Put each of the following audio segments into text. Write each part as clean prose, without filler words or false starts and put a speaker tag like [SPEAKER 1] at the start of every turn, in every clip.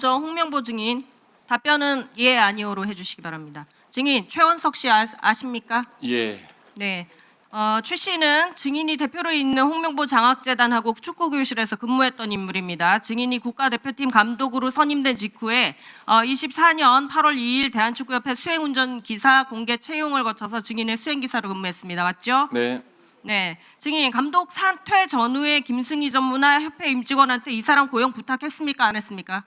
[SPEAKER 1] 저 홍명보 증인 답변은 예 아니오로 해주시기 바랍니다. 증인 최원석 씨 아십니까?
[SPEAKER 2] 예.
[SPEAKER 1] 네. 최 씨는 증인이 대표로 있는 홍명보 장학재단하고 축구교실에서 근무했던 인물입니다. 증인이 국가대표팀 감독으로 선임된 직후에 24년 8월 2일 대한축구협회 수행운전기사 공개 채용을 거쳐서 증인의 수행기사로 근무했습니다. 맞죠?
[SPEAKER 2] 네.
[SPEAKER 1] 네. 증인 감독 사퇴 전후에 김승희 전무나 협회 임직원한테 이 사람 고용 부탁했습니까? 안 했습니까?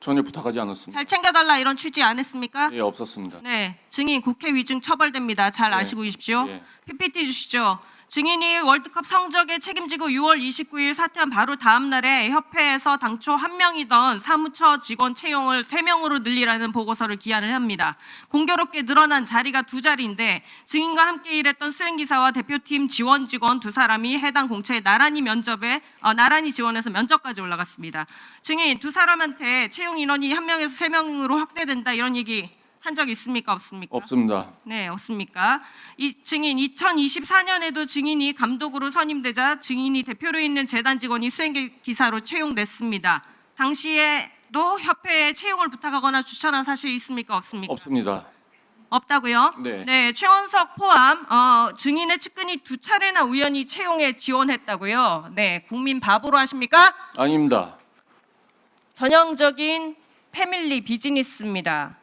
[SPEAKER 2] 전혀 부탁하지 않았습니다.
[SPEAKER 1] 잘 챙겨달라 이런 취지 안 했습니까?
[SPEAKER 2] 예, 없었습니다.
[SPEAKER 1] 네, 증인 국회 위증 처벌됩니다. 잘
[SPEAKER 2] 네.
[SPEAKER 1] 아시고 계십시오.
[SPEAKER 2] 예.
[SPEAKER 1] PPT 주시죠. 증인이 월드컵 성적에 책임지고 6월 29일 사퇴한 바로 다음 날에 협회에서 당초 1명이던 사무처 직원 채용을 3명으로 늘리라는 보고서를 기한을 합니다. 공교롭게 늘어난 자리가 2자리인데 증인과 함께 일했던 수행기사와 대표팀 지원 직원 2사람이 해당 공채에 나란히 지원해서 면접까지 올라갔습니다. 증인 2사람한테 채용 인원이 1명에서 3명으로 확대된다 이런 얘기 한 적 있습니까? 없습니까?
[SPEAKER 2] 없습니다.
[SPEAKER 1] 네, 없습니까? 이 증인 2024년에도 증인이 감독으로 선임되자 증인이 대표로 있는 재단 직원이 수행기사로 채용됐습니다. 당시에도 협회에 채용을 부탁하거나 추천한 사실 있습니까? 없습니까?
[SPEAKER 2] 없습니다.
[SPEAKER 1] 없다고요?
[SPEAKER 2] 네.
[SPEAKER 1] 최원석 포함 증인의 측근이 2차례나 우연히 채용에 지원했다고요? 네, 국민 바보로 하십니까?
[SPEAKER 2] 아닙니다.
[SPEAKER 1] 전형적인 패밀리 비즈니스입니다.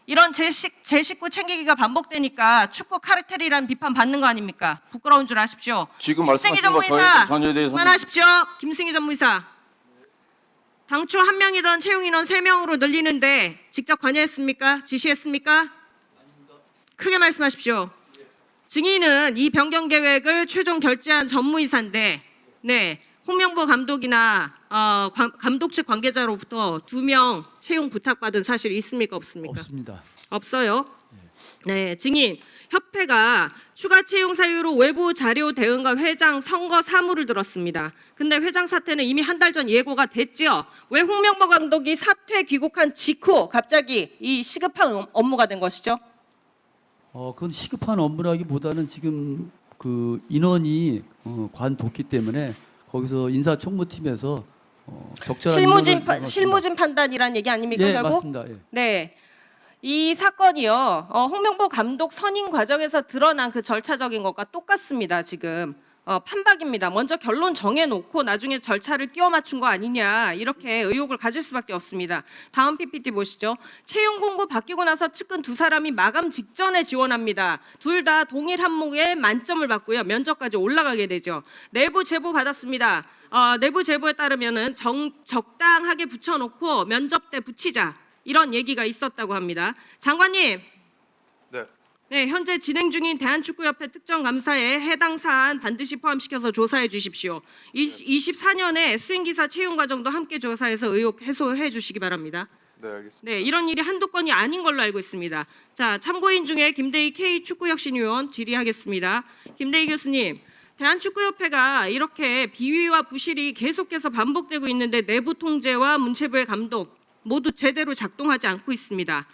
[SPEAKER 1] 이런 제 식구 챙기기가 반복되니까 축구 카르텔이라는 비판 받는 거 아닙니까? 부끄러운 줄 아십시오.
[SPEAKER 2] 지금
[SPEAKER 1] 김승희
[SPEAKER 2] 말씀하신 거
[SPEAKER 1] 전무이사
[SPEAKER 2] 전혀 대해서는
[SPEAKER 1] 그만하십시오. 김승희 전무이사. 당초 1명이던 채용 인원 3명으로 늘리는데 직접 관여했습니까? 지시했습니까? 크게 말씀하십시오. 증인은 이 변경 계획을 최종 결재한 전무이사인데, 네, 홍명보 감독이나 감독 측 관계자로부터 2명 채용 부탁받은 사실 있습니까? 없습니까?
[SPEAKER 3] 없습니다.
[SPEAKER 1] 없어요. 네, 증인 협회가 추가 채용 사유로 외부 자료 대응과 회장 선거 사무를 들었습니다. 근데 회장 사퇴는 이미 한 달 전 예고가 됐죠. 왜 홍명보 감독이 사퇴 귀국한 직후 갑자기 이 시급한 업무가 된 것이죠?
[SPEAKER 3] 그건 시급한 업무라기보다는 지금 그 인원이 관뒀기 때문에 거기서 인사총무팀에서 적절한
[SPEAKER 1] 실무진 판단이란 얘기 아닙니까?
[SPEAKER 3] 예,
[SPEAKER 1] 결국?
[SPEAKER 3] 맞습니다. 예.
[SPEAKER 1] 네. 이 사건이요. 홍명보 감독 선임 과정에서 드러난 그 절차적인 것과 똑같습니다. 지금 판박입니다. 먼저 결론 정해놓고 나중에 절차를 끼워 맞춘 거 아니냐 이렇게 의혹을 가질 수밖에 없습니다. 다음 PPT 보시죠. 채용 공고 바뀌고 나서 측근 2사람이 마감 직전에 지원합니다. 둘 다 동일 항목에 만점을 받고요. 면접까지 올라가게 되죠. 내부 제보 받았습니다. 내부 제보에 따르면은 적당하게 붙여놓고 면접 때 붙이자 이런 얘기가 있었다고 합니다. 장관님. 네, 현재 진행 중인 대한축구협회 특정감사에 해당 사안 반드시 포함시켜서 조사해 주십시오. 24년에 수행기사 채용 과정도 함께 조사해서 의혹 해소해 주시기 바랍니다.
[SPEAKER 4] 네, 알겠습니다.
[SPEAKER 1] 네, 이런 일이 한두 건이 아닌 걸로 알고 있습니다. 자, 참고인 중에 김대희 K축구혁신위원 질의하겠습니다. 김대희 교수님, 대한축구협회가 이렇게 비위와 부실이 계속해서 반복되고 있는데 내부 통제와 문체부의 감독 모두 제대로 작동하지 않고 있습니다.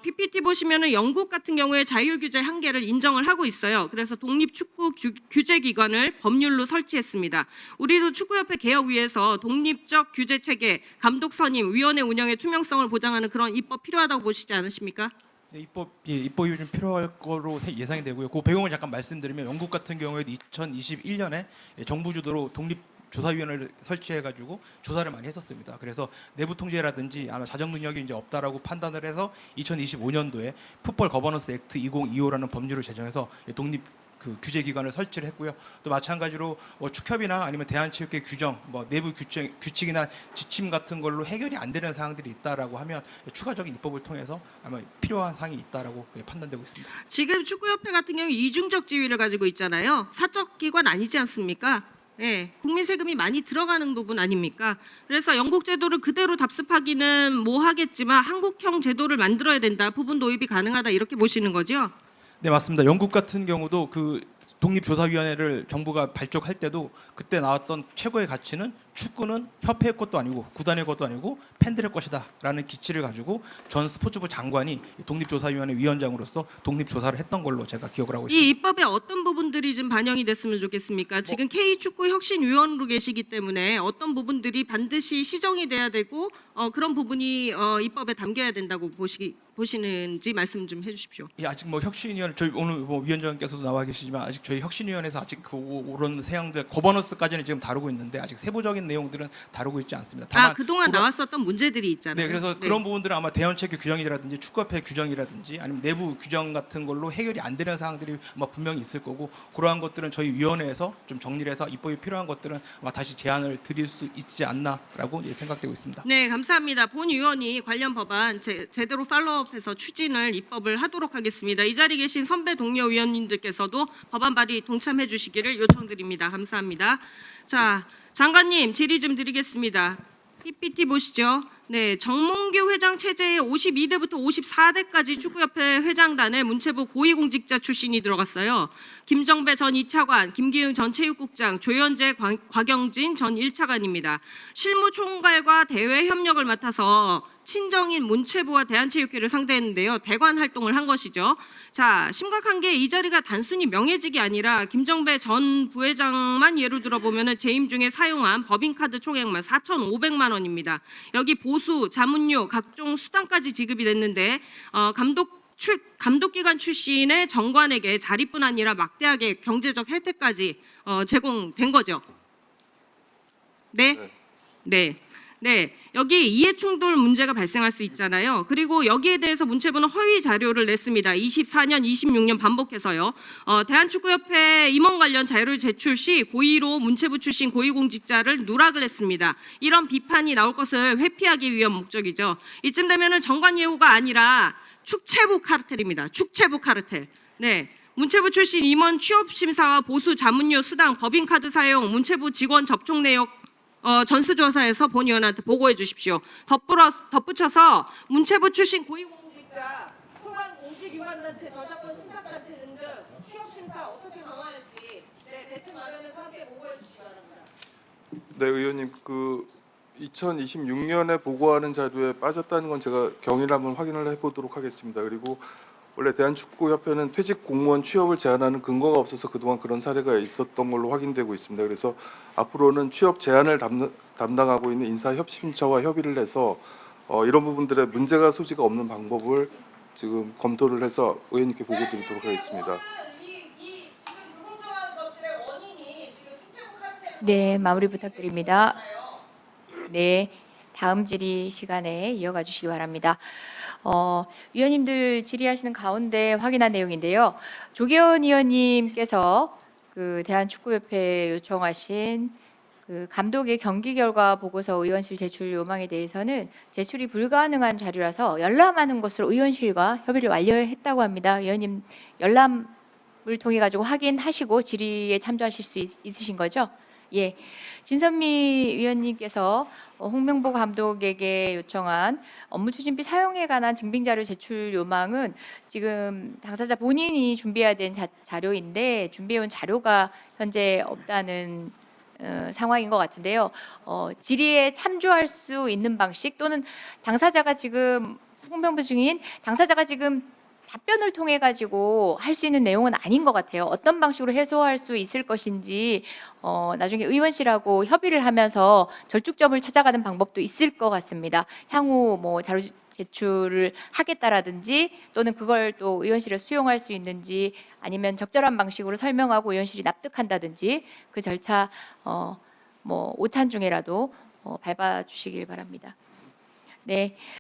[SPEAKER 1] PPT 보시면은 영국 같은 경우에 자율 규제 한계를 인정을 하고 있어요. 그래서 독립축구 규제 기관을 법률로 설치했습니다. 우리도 축구협회 개혁 위해서 독립적 규제 체계, 감독 선임, 위원회 운영의 투명성을 보장하는 그런 입법 필요하다고 보시지 않으십니까?
[SPEAKER 4] 네, 입법이 좀 필요할 거로 예상이 되고요. 그 배경을 잠깐 말씀드리면 영국 같은 경우에도 2021년에 정부 주도로 독립조사위원회를 설치해가지고 조사를 많이 했었습니다. 그래서 내부 통제라든지 아마 자정 능력이 이제 없다라고 판단을 해서 2025년도에 풋볼 거버넌스 액트 2025라는 법률을 제정해서 독립 그 규제 기관을 설치를 했고요. 또 마찬가지로 축협이나 아니면 대한체육회 규정, 내부 규칙이나 지침 같은 걸로 해결이 안 되는 사항들이 있다라고 하면 추가적인 입법을 통해서 아마 필요한 사항이 있다라고 판단되고 있습니다.
[SPEAKER 1] 지금 축구협회 같은 경우 이중적 지위를 가지고 있잖아요. 사적 기관 아니지 않습니까? 네, 국민 세금이 많이 들어가는 부분 아닙니까? 그래서 영국 제도를 그대로 답습하기는 뭐 하겠지만 한국형 제도를 만들어야 된다. 부분 도입이 가능하다 이렇게 보시는 거죠?
[SPEAKER 4] 네, 맞습니다. 영국 같은 경우도 그 독립조사위원회를 정부가 발족할 때도 그때 나왔던 최고의 가치는 축구는 협회의 것도 아니고 구단의 것도 아니고 팬들의 것이다라는 기치를 가지고 전 스포츠부 장관이 독립조사위원회 위원장으로서 독립조사를 했던 걸로 제가 기억을 하고
[SPEAKER 1] 이
[SPEAKER 4] 있습니다.
[SPEAKER 1] 입법에 어떤 부분들이 좀 반영이 됐으면 좋겠습니까? 지금 K축구 혁신위원으로 계시기 때문에 어떤 부분들이 반드시 시정이 돼야 되고 그런 부분이 입법에 담겨야 된다고 보시는지 말씀 좀 해주십시오.
[SPEAKER 4] 예, 아직 뭐 혁신위원 저희 오늘 뭐 위원장께서도 나와 계시지만 아직 저희 혁신위원회에서 아직 그런 사항들 거버넌스까지는 지금 다루고 있는데 아직 세부적인 내용들은 다루고 있지 않습니다. 다만
[SPEAKER 1] 그동안 나왔었던 문제들이 있잖아요.
[SPEAKER 4] 네, 그래서 그런 부분들은 아마 대원체계 규정이라든지 축구협회 규정이라든지 아니면 내부 규정 같은 걸로 해결이 안 되는 사항들이 아마 분명히 있을 거고 그러한 것들은 저희 위원회에서 좀 정리를 해서 입법이 필요한 것들은 아마 다시 제안을 드릴 수 있지 않나라고 생각되고 있습니다.
[SPEAKER 1] 네, 감사합니다. 본 의원이 관련 법안 제대로 팔로우업해서 추진을 입법을 하도록 하겠습니다. 이 자리에 계신 선배 동료 의원님들께서도 법안 발의 동참해 주시기를 요청드립니다. 감사합니다. 자, 장관님 질의 좀 드리겠습니다. PPT 보시죠. 네, 정몽규 회장 체제에 52대부터 54대까지 축구협회 회장단에 문체부 고위공직자 출신이 들어갔어요. 김정배 전 2차관, 김기웅 전 체육국장, 조현재, 곽영진 전 1차관입니다. 실무총괄과 대외 협력을 맡아서 친정인 문체부와 대한체육회를 상대했는데요. 대관 활동을 한 것이죠. 자, 심각한 게 이 자리가 단순히 명예직이 아니라 김정배 전 부회장만 예로 들어보면 재임 중에 사용한 법인카드 총액만 4,500만 원입니다. 여기 보수, 자문료, 각종 수당까지 지급이 됐는데 감독기관 출신의 정관에게 자리뿐 아니라 막대하게 경제적 혜택까지 제공된 거죠. 네? 네. 네, 여기 이해충돌 문제가 발생할 수 있잖아요. 그리고 여기에 대해서 문체부는 허위 자료를 냈습니다. 24년, 26년 반복해서요. 대한축구협회 임원 관련 자료를 제출 시 고의로 문체부 출신 고위공직자를 누락을 했습니다. 이런 비판이 나올 것을 회피하기 위한 목적이죠. 이쯤 되면은 정관 예우가 아니라 축체부 카르텔입니다. 축체부 카르텔. 네. 문체부 출신 임원 취업 심사와 보수 자문료 수당, 법인카드 사용, 문체부 직원 접촉 내역 전수조사에서 본 의원한테 보고해 주십시오. 덧붙여서 문체부 출신 고위공직자, 소관 공직위반단체, 저작권 신탁단체 등등 취업심사 어떻게 강화할지 대책 마련해서 함께 보고해 주시기 바랍니다.
[SPEAKER 5] 네, 의원님, 2026년에 보고하는 자료에 빠졌다는 건 제가 경위를 한번 확인을 해보도록 하겠습니다. 그리고 원래 대한축구협회는 퇴직 공무원 취업을 제한하는 근거가 없어서 그동안 그런 사례가 있었던 걸로 확인되고 있습니다. 그래서 앞으로는 취업 제한을 담당하고 있는 인사협심처와 협의를 해서 이런 부분들에 문제가 소지가 없는 방법을 지금 검토를 해서 의원님께 보고드리도록 하겠습니다.
[SPEAKER 6] 네, 마무리 부탁드립니다. 네, 다음 질의 시간에 이어가 주시기 바랍니다. 위원님들 질의하시는 가운데 확인한 내용인데요. 조계원 의원님께서 대한축구협회에 요청하신 감독의 경기 결과 보고서 의원실 제출 요망에 대해서는 제출이 불가능한 자료라서 열람하는 것으로 의원실과 협의를 완료했다고 합니다. 의원님 열람을 통해 가지고 확인하시고 질의에 참조하실 수 있으신 거죠? 예, 진선미 위원님께서 홍명보 감독에게 요청한 업무 추진비 사용에 관한 증빙자료 제출 요망은 지금 당사자 본인이 준비해야 된 자료인데 준비해온 자료가 현재 없다는 상황인 것 같은데요. 질의에 참조할 수 있는 방식 또는 당사자가 지금 홍명보 증인 당사자가 지금 답변을 통해 가지고 할 수 있는 내용은 아닌 것 같아요. 어떤 방식으로 해소할 수 있을 것인지 나중에 의원실하고 협의를 하면서 절충점을 찾아가는 방법도 있을 것 같습니다. 향후 뭐 자료 제출을 하겠다라든지 또는 그걸 또 의원실에 수용할 수 있는지 아니면 적절한 방식으로 설명하고 의원실이 납득한다든지 그 절차 뭐 오찬 중에라도 밟아 주시길 바랍니다. 네.